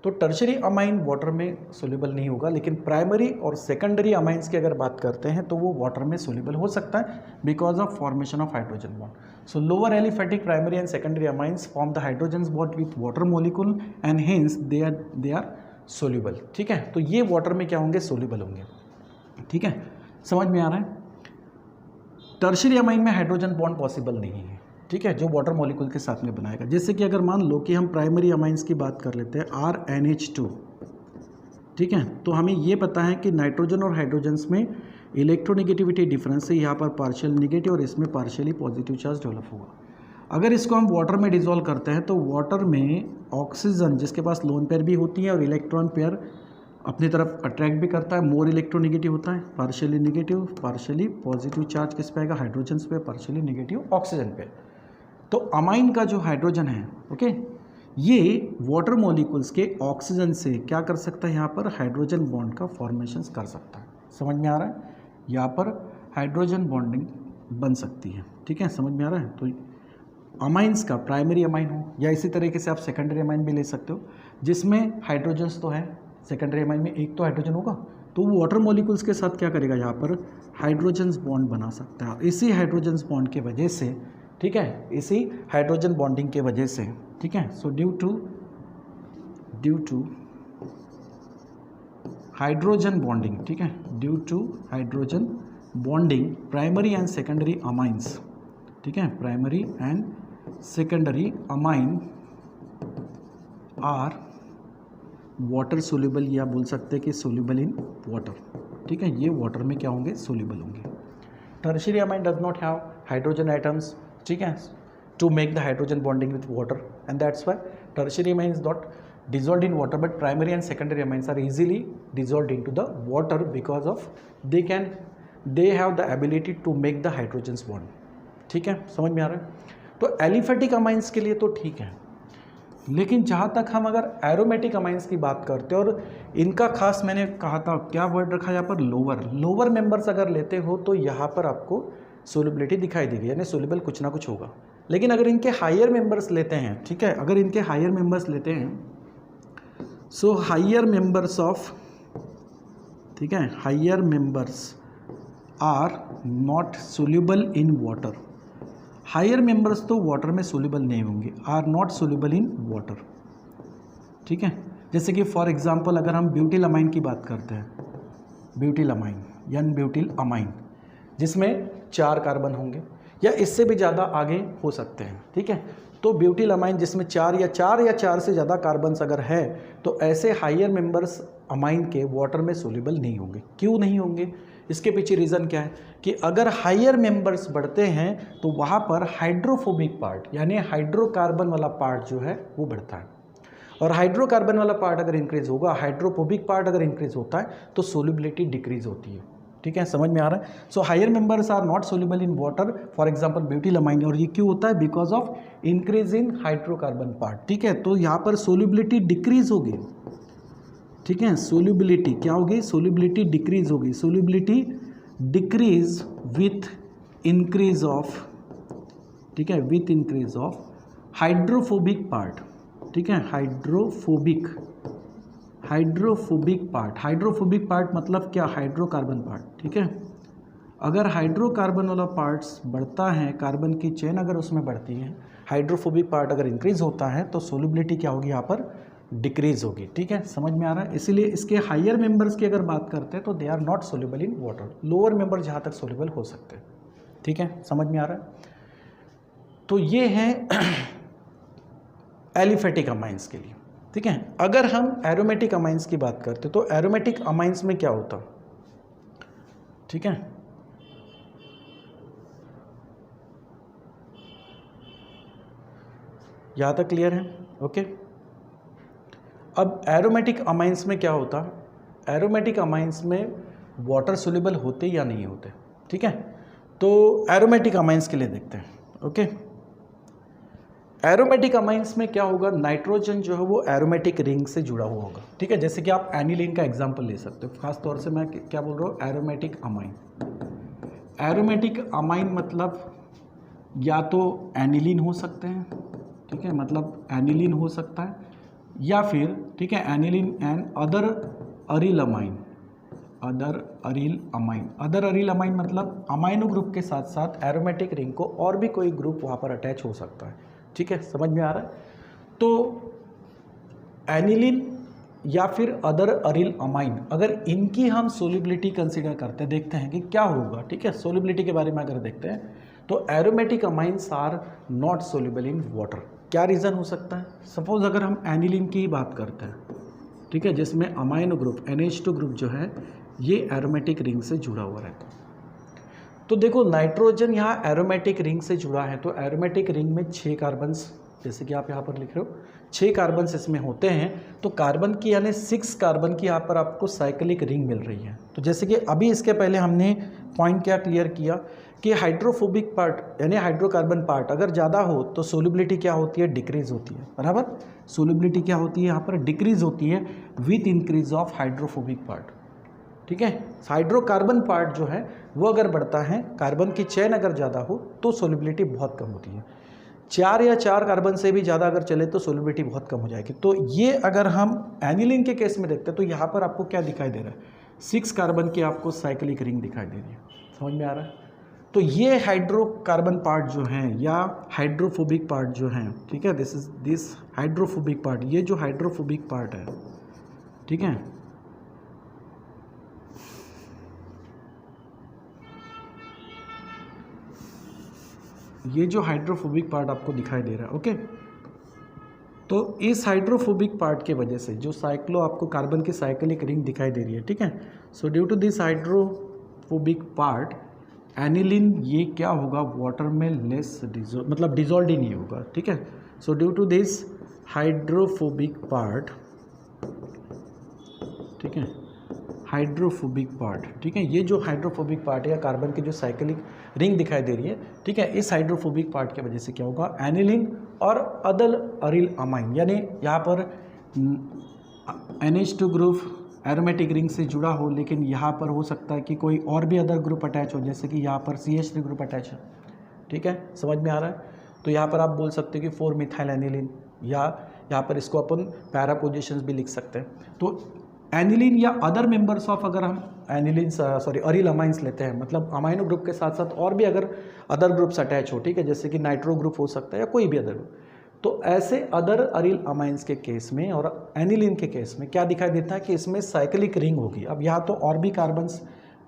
तो टर्शरी अमाइन वाटर में सोल्यूबल नहीं होगा, लेकिन प्राइमरी और सेकेंडरी अमाइंस की अगर बात करते हैं तो वो वाटर में सोल्यूबल हो सकता है because of formation of hydrogen bond. So lower aliphatic primary and secondary amines form the hydrogen bond with water molecule and hence they are soluble. ठीक है, तो ये वाटर में क्या होंगे, सोल्यूबल होंगे। ठीक है, समझ में आ रहा है। टर्शरी अमाइन में हाइड्रोजन बॉन्ड पॉसिबल नहीं है, ठीक है, जो वाटर मॉलिक्यूल के साथ में बनाएगा। जैसे कि अगर मान लो कि हम प्राइमरी अमाइंस की बात कर लेते हैं RNH2, ठीक है, तो हमें ये पता है कि नाइट्रोजन और हाइड्रोजन्स में इलेक्ट्रोनेगेटिविटी डिफरेंस है, यहाँ पर पार्शियल निगेटिव और इसमें पार्शियली पॉजिटिव चार्ज डेवलप होगा। अगर इसको हम वाटर में डिजोल्व करते हैं तो वाटर में ऑक्सीजन जिसके पास लोन पेयर भी होती है और इलेक्ट्रॉन पेयर अपनी तरफ अट्रैक्ट भी करता है, मोर इलेक्ट्रोनेगेटिव होता है, partially negative, partially positive charge किस पे आएगा, हाइड्रोजन पे, पार्शियली निगेटिव ऑक्सीजन पे। तो अमाइन का जो हाइड्रोजन है, ओके, ये वाटर मॉलिक्यूल्स के ऑक्सीजन से क्या कर सकता है, यहाँ पर हाइड्रोजन बॉन्ड का फॉर्मेशन कर सकता है। समझ में आ रहा है, यहाँ पर हाइड्रोजन बॉन्डिंग बन सकती है। ठीक है, समझ में आ रहा है। तो अमाइंस का प्राइमरी अमाइन हो या इसी तरीके से आप सेकेंडरी अमाइन भी ले सकते हो, जिसमें हाइड्रोजन्स तो है, सेकेंडरी अमाइन में एक तो हाइड्रोजन होगा, तो वो वाटर मॉलिक्यूल्स के साथ क्या करेगा, यहाँ पर हाइड्रोजन्स बॉन्ड बना सकता है। इसी हाइड्रोजन्स बॉन्ड के वजह से, ठीक है, इसी हाइड्रोजन बॉन्डिंग के वजह से, ठीक है, so due to hydrogen bonding, ठीक है, due to hydrogen bonding primary and secondary amines, ठीक है, primary and secondary amine are water soluble, या बोल सकते हैं कि सोल्यूबल इन वाटर। ठीक है, ये वाटर में क्या होंगे, सोल्यूबल होंगे। Tertiary amine does not have hydrogen atoms, ठीक है, to make the hydrogen bonding with water, and that's why tertiary amine is not dissolved in water, but primary and secondary amines are easily dissolved into the water because of they have the ability to make the hydrogens bond। ठीक है, समझ में आ रहा है। तो एलिफेटिक अमाइंस के लिए तो ठीक है, लेकिन जहाँ तक हम अगर एरोमेटिक अमाइंस की बात करते हैं, और इनका खास मैंने कहा था, क्या वर्ड रखा यहाँ पर, लोअर मेंबर्स अगर लेते हो तो यहाँ पर आपको सोल्युबिलिटी दिखाई देगी, यानी सोल्युबल कुछ ना कुछ होगा। लेकिन अगर इनके हायर मेंबर्स लेते हैं, ठीक है, अगर इनके हायर मेंबर्स लेते हैं, सो हायर मेंबर्स ऑफ, ठीक है, higher members are not soluble in water. Higher members तो वाटर में सोल्यूबल नहीं होंगे, are not soluble in water. ठीक है, जैसे कि फॉर एग्जांपल अगर हम ब्यूटिल अमाइन की बात करते हैं, ब्यूटिल अमाइन या ब्यूटिल अमाइन, जिसमें 4 कार्बन होंगे या इससे भी ज़्यादा आगे हो सकते हैं। ठीक है, तो ब्यूटिल अमाइन जिसमें 4 या 4 से ज़्यादा कार्बन्स अगर है, तो ऐसे हायर मेंबर्स अमाइन के वाटर में सोल्यूबल नहीं होंगे। क्यों नहीं होंगे, इसके पीछे रीज़न क्या है कि अगर हायर मेंबर्स बढ़ते हैं तो वहाँ पर हाइड्रोफोबिक पार्ट, यानी हाइड्रोकार्बन वाला पार्ट जो है वो बढ़ता है, और हाइड्रोकार्बन वाला पार्ट अगर इंक्रीज होगा, हाइड्रोफोबिक पार्ट अगर इंक्रीज होता है तो सोल्यूबिलिटी डिक्रीज होती है। ठीक है, समझ में आ रहा है। So higher members are not soluble in water, for example butyl amine, और ये क्यों होता है, because of increase in hydrocarbon part. ठीक है, तो यहाँ पर सोल्यूबिलिटी डिक्रीज होगी। ठीक है, सोल्यूबिलिटी क्या होगी, सोल्यूबिलिटी डिक्रीज होगी, solubility decrease with increase of, ठीक है, with increase of hydrophobic part. ठीक है, हाइड्रोफोबिक पार्ट, हाइड्रोफोबिक पार्ट मतलब क्या, हाइड्रोकार्बन पार्ट। ठीक है, अगर हाइड्रोकार्बन वाला पार्ट्स बढ़ता है, कार्बन की चेन अगर उसमें बढ़ती है, हाइड्रोफोबिक पार्ट अगर इंक्रीज होता है तो सोल्यूबिलिटी क्या होगी, यहाँ पर डिक्रीज होगी। ठीक है, समझ में आ रहा है। इसीलिए इसके हायर मेंबर्स की अगर बात करते हैं तो they are not soluble in water, lower member जहाँ तक सोल्यूबल हो सकते हैं। ठीक है, समझ में आ रहा है। तो ये है एलिफेटिक अमाइंस के लिए। ठीक है, अगर हम एरोमेटिक अमाइंस की बात करते तो एरोमेटिक अमाइंस में क्या होता, ठीक है, यहाँ तक क्लियर है, ओके। अब एरोमेटिक अमाइंस में क्या होता, एरोमेटिक अमाइंस में वाटर सोल्यूबल होते या नहीं होते। ठीक है, तो एरोमेटिक अमाइंस के लिए देखते हैं, ओके। एरोमेटिक अमाइंस में क्या होगा, नाइट्रोजन जो है वो एरोमेटिक रिंग से जुड़ा हुआ होगा। ठीक है, जैसे कि आप एनिलीन का एग्जांपल ले सकते हो, खास तौर से मैं क्या बोल रहा हूँ, एरोमेटिक अमाइन। एरोमेटिक अमाइन मतलब या तो एनिलीन हो सकते हैं, ठीक है, मतलब एनिलीन हो सकता है, या फिर ठीक है aniline and other aryl amine, other aryl amine. Other aryl amine मतलब अमाइनो ग्रुप के साथ साथ एरोमेटिक रिंग को और भी कोई ग्रुप वहाँ पर अटैच हो सकता है, ठीक है, समझ में आ रहा है। तो एनिलीन या फिर अदर अरिल अमाइन, अगर इनकी हम सोलिबिलिटी कंसीडर करते हैं, देखते हैं कि क्या होगा, ठीक है, सोलिबिलिटी के बारे में अगर देखते हैं तो aromatic amines are not soluble in water. क्या रीज़न हो सकता है? सपोज अगर हम एनिलीन की ही बात करते हैं, ठीक है, जिसमें अमाइनो ग्रुप NH2 ग्रुप जो है ये एरोमेटिक रिंग से जुड़ा हुआ रहता है। तो देखो नाइट्रोजन यहाँ एरोमेटिक रिंग से जुड़ा है, तो एरोमेटिक रिंग में 6 कार्बन्स, जैसे कि आप यहाँ पर लिख रहे हो 6 कार्बन्स इसमें होते हैं, तो कार्बन की यानी 6 कार्बन की यहाँ पर आपको साइक्लिक रिंग मिल रही है। तो जैसे कि अभी इसके पहले हमने पॉइंट क्या क्लियर किया कि हाइड्रोफोबिक पार्ट यानी हाइड्रोकार्बन पार्ट अगर ज़्यादा हो तो सोल्युबिलिटी क्या होती है? डिक्रीज होती है, बराबर। सोल्युबिलिटी क्या होती है यहाँ पर? डिक्रीज होती है with increase of hydrophobic part, ठीक है। हाइड्रोकार्बन पार्ट जो है वो अगर बढ़ता है, कार्बन की चेन अगर ज़्यादा हो तो सोल्युबिलिटी बहुत कम होती है। 4 या 4 कार्बन से भी ज़्यादा अगर चले तो सोल्युबिलिटी बहुत कम हो जाएगी। तो ये अगर हम एनिलीन के केस में देखते हैं तो यहाँ पर आपको क्या दिखाई दे रहा है? 6 कार्बन की आपको साइक्लिक रिंग दिखाई दे रही है, समझ में आ रहा है। तो ये हाइड्रोकार्बन पार्ट जो हैं या हाइड्रोफोबिक पार्ट जो हैं, ठीक है, दिस हाइड्रोफोबिक पार्ट, ये जो हाइड्रोफोबिक पार्ट है, ठीक है, ये जो हाइड्रोफोबिक पार्ट आपको दिखाई दे रहा है, ओके। तो इस हाइड्रोफोबिक पार्ट के वजह से जो साइक्लो आपको कार्बन की साइक्लिक रिंग दिखाई दे रही है, ठीक है, so due to this hydrophobic part aniline ये क्या होगा? वाटर में लेस डिजोल्व, मतलब डिजोल्व ही नहीं होगा, ठीक है। So due to this hydrophobic part, ठीक है, हाइड्रोफोबिक पार्ट, ठीक है, ये जो हाइड्रोफोबिक पार्ट है या कार्बन की जो साइक्लिक रिंग दिखाई दे रही है, ठीक है, इस हाइड्रोफोबिक पार्ट की वजह से क्या होगा? एनिलीन और अदर अरिल अमाइन, यानी यहाँ पर NH2 ग्रुप एरोमेटिक रिंग से जुड़ा हो, लेकिन यहाँ पर हो सकता है कि कोई और भी अदर ग्रुप अटैच हो, जैसे कि यहाँ पर CH3 ग्रुप अटैच है, ठीक है, समझ में आ रहा है। तो यहाँ पर आप बोल सकते हो कि 4 मिथाइल एनिलीन, या यहाँ पर इसको अपन पैरा पोजिशंस भी लिख सकते हैं। तो एनिलीन या अदर मेंबर्स ऑफ, अगर हम एनिलीन अरिल अमाइंस लेते हैं, मतलब अमाइनो ग्रुप के साथ साथ और भी अगर अदर ग्रुप्स अटैच हो, ठीक है, जैसे कि नाइट्रो ग्रुप हो सकता है या कोई भी अदर ग्रुप, तो ऐसे अदर अरिल अमाइंस के केस में और एनिलीन के केस में क्या दिखाई देता है कि इसमें साइक्लिक रिंग होगी। अब यहाँ तो और भी कार्बन्स,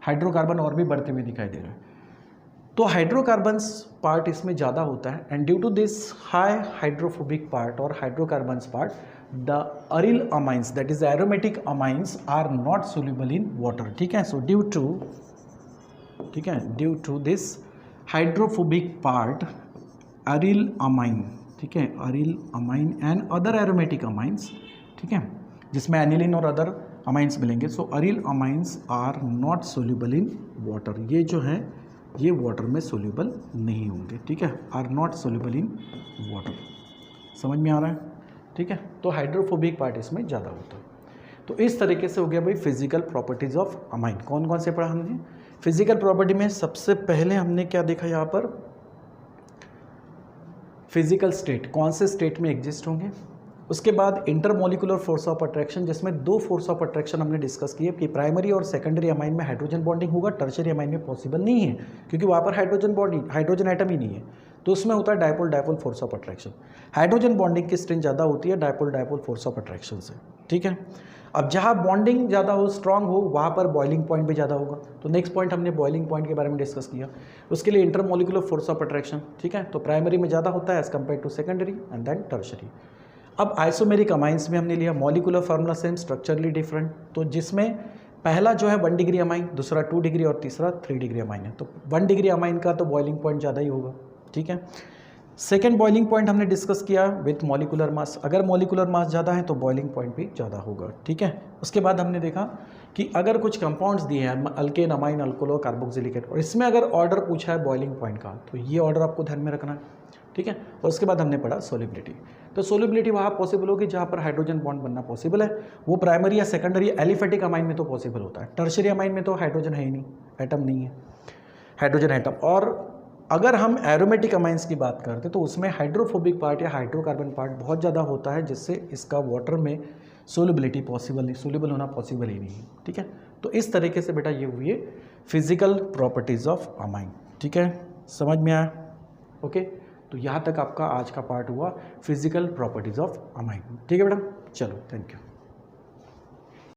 हाइड्रोकार्बन और भी बढ़ते हुए दिखाई दे रहे हैं, तो हाइड्रोकार्बन्स पार्ट इसमें ज़्यादा होता है, and due to this high hydrophobic part और hydrocarbons part the aryl amines that is aromatic amines are not soluble in water, ठीक है। सो ड्यू टू, ठीक है, due to this hydrophobic part aryl amine, ठीक है, aryl amine and other aromatic amines, ठीक है, जिसमें एनिलीन और अदर अमाइंस मिलेंगे। So aryl amines are not soluble in water, ये जो है ये वाटर में सोल्यूबल नहीं होंगे, ठीक है, are not soluble in water, समझ में आ रहा है, ठीक है। तो हाइड्रोफोबिक पार्ट इसमें ज़्यादा होता है। तो इस तरीके से हो गया भाई फिजिकल प्रॉपर्टीज ऑफ अमाइन। कौन कौन से पढ़ा हमने? फिजिकल प्रॉपर्टी में सबसे पहले हमने क्या देखा यहाँ पर? फिजिकल स्टेट, कौन से स्टेट में एग्जिस्ट होंगे। उसके बाद इंटरमोलिकुलर फोर्स ऑफ अट्रैक्शन, जिसमें 2 फोर्स ऑफ अट्रैक्शन हमने डिस्कस किए कि प्राइमरी और सेकेंडरी अमाइन में हाइड्रोजन बॉन्डिंग होगा, टर्शियरी अमाइन में पॉसिबल नहीं है क्योंकि वहाँ पर हाइड्रोजन एटम ही नहीं है, तो उसमें होता है dipole dipole force of attraction. Hydrogen bonding की स्ट्रेंथ ज़्यादा होती है dipole dipole force of attraction से, ठीक है। अब जहाँ बॉन्डिंग ज़्यादा हो, स्ट्रांग हो, वहाँ पर बॉइलिंग पॉइंट भी ज़्यादा होगा। तो नेक्स्ट पॉइंट हमने बॉइलिंग पॉइंट के बारे में डिस्कस किया। उसके लिए इंटरमोलिकुलर फोर्स ऑफ अट्रैक्शन, ठीक है, तो प्राइमरी में ज़्यादा होता है as compare to secondary and then tertiary. अब आइसोमेरिक अमाइंस में हमने लिया molecular formula same, structurally different, तो जिसमें पहला जो है 1 डिग्री अमाइन, दूसरा 2 डिग्री और तीसरा 3 डिग्री अमाइन है। तो 1 डिग्री अमाइन का तो बॉइलिंग पॉइंट ज़्यादा ही होगा, ठीक है। सेकेंड बॉइलिंग पॉइंट हमने डिस्कस किया विथ मॉलिकुलर मास, अगर मॉलिकुलर मास ज़्यादा है तो बॉइलिंग पॉइंट भी ज़्यादा होगा, ठीक है। उसके बाद हमने देखा कि अगर कुछ कंपाउंड्स दिए हैं alkane, amine, alcohol, carboxylic acid, और इसमें अगर ऑर्डर पूछा है बॉइलिंग पॉइंट का, तो ये ऑर्डर आपको ध्यान में रखना है, ठीक है। और उसके बाद हमने पढ़ा सोलिबिलिटी। तो सोलिबिलिटी वहाँ पॉसिबल होगी जहाँ पर हाइड्रोजन बॉन्ड बनना पॉसिबल है, वो प्राइमरी या सेकेंडरी एलिफेटिक अमाइन में तो पॉसिबल होता है, टर्शियरी अमाइन में तो हाइड्रोजन है ही नहीं, एटम नहीं है। Hydrogen atom. और अगर हम एरोमेटिक अमाइंस की बात करते तो उसमें हाइड्रोफोबिक पार्ट या हाइड्रोकार्बन पार्ट बहुत ज़्यादा होता है, जिससे इसका वाटर में सोलिबिलिटी पॉसिबल नहीं, सोल्यूबल होना पॉसिबल ही नहीं है। ठीक है, तो इस तरीके से बेटा ये हुई है फिजिकल प्रॉपर्टीज़ ऑफ अमाइन। ठीक है, समझ में आया? ओके, तो यहाँ तक आपका आज का पार्ट हुआ फिजिकल प्रॉपर्टीज़ ऑफ अमाइन। ठीक है बेटा, चलो थैंक यू।